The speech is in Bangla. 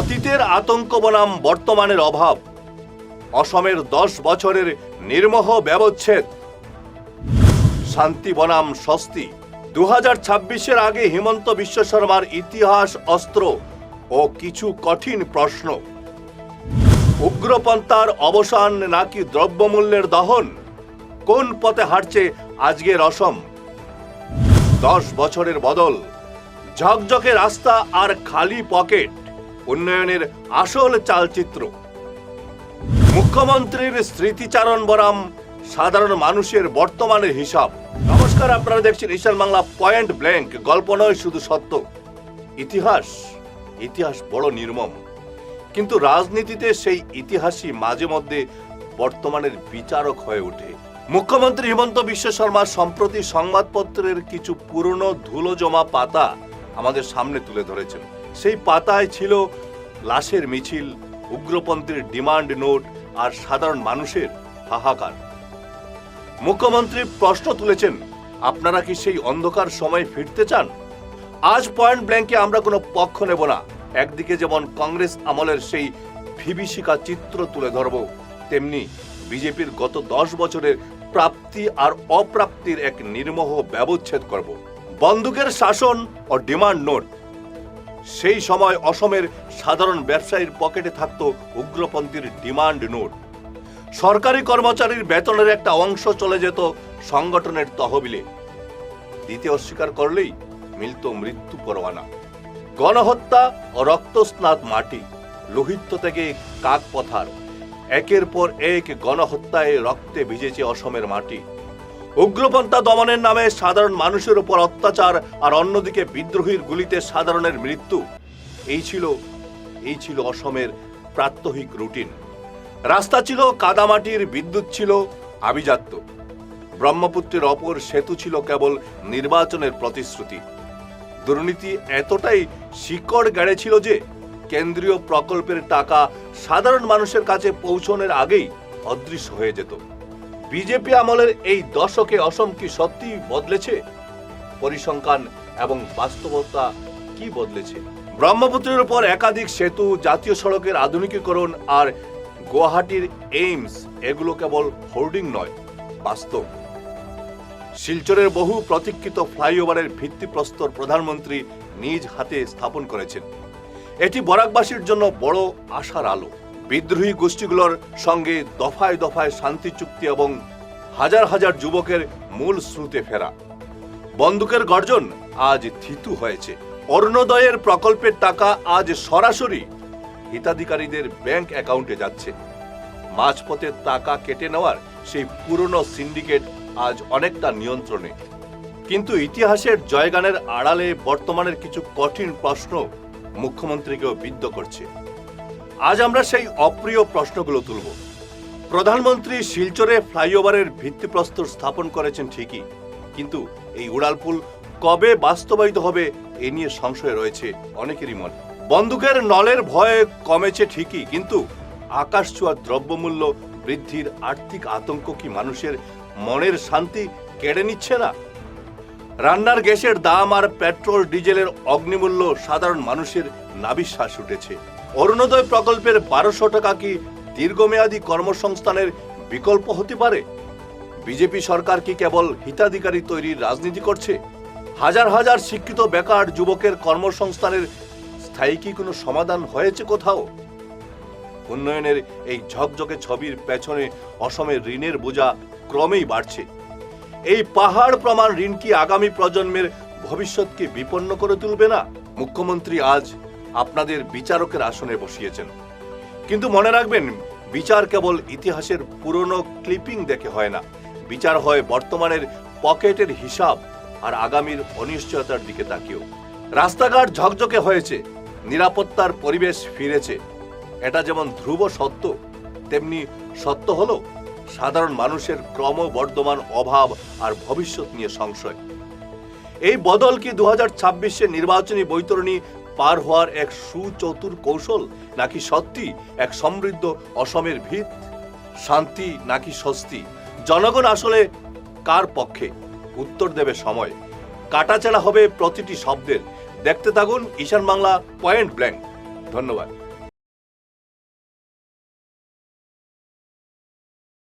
অতীতের আতঙ্ক বনাম বর্তমানের অভাব, অসমের 10 বছরের নির্মোহ ব্যবচ্ছেদ, শান্তি বনাম স্বস্তি। 2026-এর আগে হিমন্ত বিশ্ব শর্মার ইতিহাস, অস্ত্র ও কিছু কঠিন প্রশ্ন। উগ্রপন্থার অবসান নাকি দ্রব্যমূল্যের দহন? কোন পথে হাঁটছে আজকের অসম? 10 বছরের বদল, ঝকঝকে রাস্তা আর খালি পকেট, উন্নয়নের আসল চালচিত্র। মুখ্যমন্ত্রীর স্মৃতিচারণ বনাম সাধারণ মানুষের বর্তমানের হিসাব। নমস্কার, আপনারা দেখছেন ঈশান বাংলা পয়েন্ট ব্ল্যাঙ্ক। গল্প নয়, শুধু সত্য। ইতিহাস বড় নির্মম, কিন্তু রাজনীতিতে সেই ইতিহাসই মাঝে মধ্যে বর্তমানের বিচারক হয়ে ওঠে। মুখ্যমন্ত্রী হিমন্ত বিশ্ব শর্মা সম্প্রতি সংবাদপত্রের কিছু পুরনো ধুলো জমা পাতা আমাদের সামনে তুলে ধরেছেন। সেই পাতায় ছিল লাশের মিছিল, উগ্রপন্থীর ডিমান্ড নোট আর সাধারণ মানুষের হাহাকার। মুখ্যমন্ত্রী প্রশ্ন তুলেছেন, আপনারা কি সেই অন্ধকার সময়ে ফিরতে চান? আজ পয়েন্ট ব্ল্যাঙ্কে আমরা কোনো পক্ষ নেব না। একদিকে যেমন কংগ্রেস আমলের সেই বিভীষিকা চিত্র তুলে ধরব, তেমনি বিজেপির গত 10 বছরের প্রাপ্তি আর অপ্রাপ্তির এক নির্মোহ ব্যবচ্ছেদ করব। বন্দুকের শাসন ও ডিমান্ড নোট। সেই সময় অসমের সাধারণ ব্যবসায়ীর পকেটে থাকত উগ্রপন্থীর ডিমান্ড নোট। সরকারি কর্মচারীর বেতনের একটা অংশ চলে যেত সংগঠনের তহবিলে। দিতে অস্বীকার করলেই মিলত মৃত্যু পরোয়ানা। গণহত্যা ও রক্তস্নাত মাটি, লোহিত থেকে কাকপথার, একের পর এক গণহত্যায় রক্তে ভিজেছে অসমের মাটি। উগ্রপন্থা দমনের নামে সাধারণ মানুষের উপর অত্যাচার, আর অন্যদিকে বিদ্রোহীর গুলিতে সাধারণের মৃত্যু। এই ছিল অসমের প্রাত্যহিক রুটিন। রাস্তা ছিল কাদামাটির, বিদ্যুৎ ছিল আভিজাত্য, ব্রহ্মপুত্রের অপর সেতু ছিল কেবল নির্বাচনের প্রতিশ্রুতি। দুর্নীতি এতটাই শিকড় গেড়েছিল যে কেন্দ্রীয় প্রকল্পের টাকা সাধারণ মানুষের কাছে পৌঁছানোর আগেই অদৃশ্য হয়ে যেত। বিজেপি আমলের এই দশকে অসম কি সত্যি বদলেছে? পরিসংখ্যান এবং বাস্তবতা কি বদলেছে? ব্রহ্মপুত্রের উপর একাধিক সেতু, জাতীয় সড়কের আধুনিকীকরণ আর গুয়াহাটির এইমস, এগুলো কেবল হোর্ডিং নয়, বাস্তব। শিলচরের বহু প্রতীক্ষিত ফ্লাইওভারের ভিত্তিপ্রস্তর প্রধানমন্ত্রী নিজ হাতে স্থাপন করেছেন। এটি বরাকবাসীর জন্য বড় আশার আলো। বিদ্রোহী গোষ্ঠীগুলোর সঙ্গে দফায় দফায় শান্তি চুক্তি এবং হাজার হাজার যুবকের মূল স্রোতে ফেরা। বন্দুকের গর্জন আজ থিতু হয়েছে। অরুণোদয়ের প্রকল্পের টাকা আজ সরাসরি হিতাধিকারীদের ব্যাংক অ্যাকাউন্টে যাচ্ছে। মাঝপথে টাকা কেটে নেওয়ার সেই পুরনো সিন্ডিকেট আজ অনেকটা নিয়ন্ত্রণে। কিন্তু ইতিহাসের জয়গানের আড়ালে বর্তমানের কিছু কঠিন প্রশ্ন মুখ্যমন্ত্রীকেও বিদ্ধ করছে। আজ আমরা সেই অপ্রিয় প্রশ্নগুলো তুলব। প্রধানমন্ত্রী শিলচরে ফ্লাইওভারের ভিত্তিপ্রস্তর স্থাপন করেছেন ঠিকই, কিন্তু এই উড়ালপুল কবে বাস্তবায়িত হবে এ নিয়ে সংশয় রয়েছে অনেকেরই মনে। বন্দুকের নলের ভয় কমেছে ঠিকই, কিন্তু আকাশ ছোঁয়া দ্রব্যমূল্য বৃদ্ধির আর্থিক আতঙ্ক কি মানুষের মনের শান্তি কেড়ে নিচ্ছে না? রান্নার গ্যাসের দাম আর পেট্রোল ডিজেলের অগ্নিমূল্য সাধারণ মানুষের নাভিশ্বাস উঠেছে। অরুণোদয় প্রকল্পের 1200 টাকা কি দীর্ঘমেয়াদী কর্মসংস্থানের বিকল্প হতে পারে? বিজেপি সরকার কি কেবল হিতাধিকারী তৈরির রাজনীতি করছে? হাজার হাজার শিক্ষিত বেকার যুবকের কর্মসংস্থানের স্থায়ী কি কোনো সমাধান হয়েছে কোথাও? উন্নয়নের এই ঝকঝকে ছবির পেছনে অসমের ঋণের বোঝা ক্রমেই বাড়ছে। এই পাহাড় প্রমাণ ঋণ কি আগামী প্রজন্মের ভবিষ্যৎকে বিপন্ন করে তুলবে না? মুখ্যমন্ত্রী আজ আপনাদের বিচারকের আসনে বসিয়েছেন, কিন্তু মনে রাখবেন, বিচার কেবল ইতিহাসের পুরনো ক্লিপিং দেখে হয় না। বিচার হয় বর্তমানের পকেটের হিসাব আর আগামীর অনিশ্চয়তার দিকে তাকিয়েও। রাস্তাঘাট ঝকঝকে হয়েছে, নিরাপত্তার পরিবেশ ফিরেছে। এটা যেমন ধ্রুব সত্য, তেমনি সত্য হলো সাধারণ মানুষের ক্রমবর্ধমান অভাব আর ভবিষ্যৎ নিয়ে সংশয়। এই বদল কি 2026-এ নির্বাচনী বৈতরণী পার হওয়ার এক সুচতুর কৌশল, নাকি সত্যি এক সমৃদ্ধ অসমের ভিত? শান্তি নাকি স্বস্তি? জনগণ আসলে কার পক্ষে? উত্তর দেবে সময়। কাটাছেঁড়া হবে প্রতিটি শব্দের। দেখতে থাকুন ঈশান বাংলা পয়েন্ট ব্ল্যাঙ্ক। ধন্যবাদ।